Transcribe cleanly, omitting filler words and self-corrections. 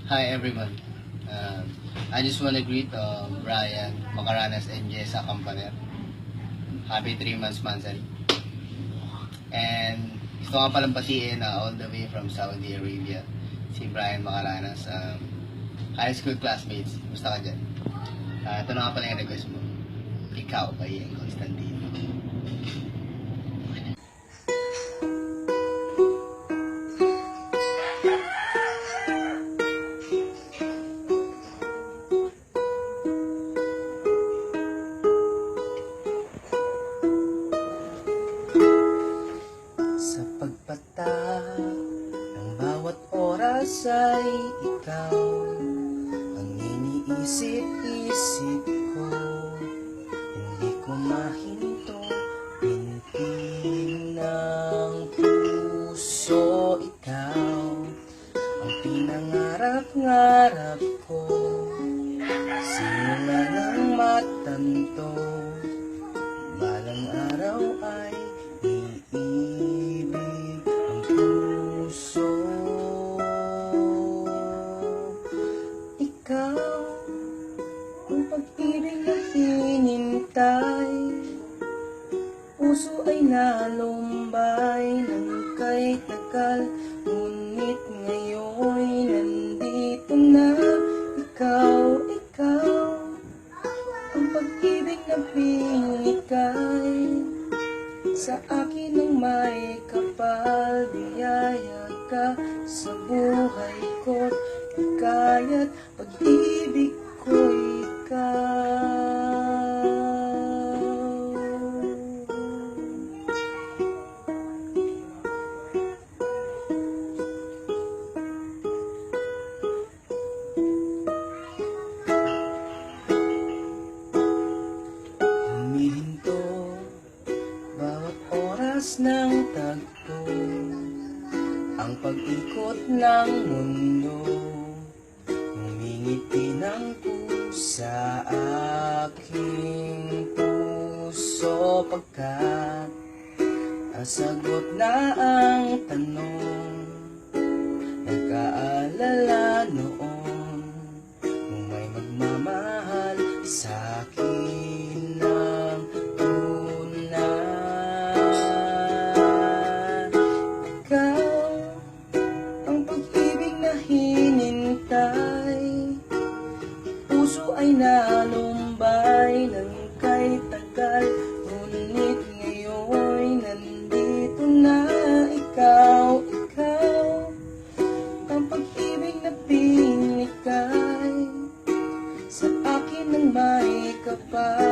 Hi everyone. I just want to greet Brian Macaranas and Jessa Campaner. Happy 3 months Mansari. And gusto nga palang batiin all the way from Saudi Arabia si Brian Macaranas. High school classmates. Gusto ka dyan? Ito na nga pala yung request mo. Ikaw by Ian Constantino. Sa pagpatak ng bawat oras ay ikaw ang iniisip-isip ko. Hindi ko mahinto, pinti ng puso. Ikaw ang pinangarap-ngarap ko, simula ng matanto. Balang araw ay iibig ang puso. Ikaw ang pag-ibig na hinintay, puso ay nalumbay ng kay tagal. Ngunit ngayon'y nandito na. Ikaw ang pag-ibig na binigay sa akin ng may kapal. Biyaya ka sa buhay ko, kaya't pag-ibig ko ikaw. Humihinto bawat oras ng tagpo, ang pag-ikot ng mundo. Humingiti ng pusa aking puso, pagkat nasagot na ang tanong. Nagkaalala noon kung may magmamahal sa'kin ng tunay. Ikaw ang pag-ibig na hinintay, puso ay nalumbay ng kay tagal. Ngunit ngayon'y nandito na. Ikaw ang pag-ibig na binigay sa akin ng may kapal.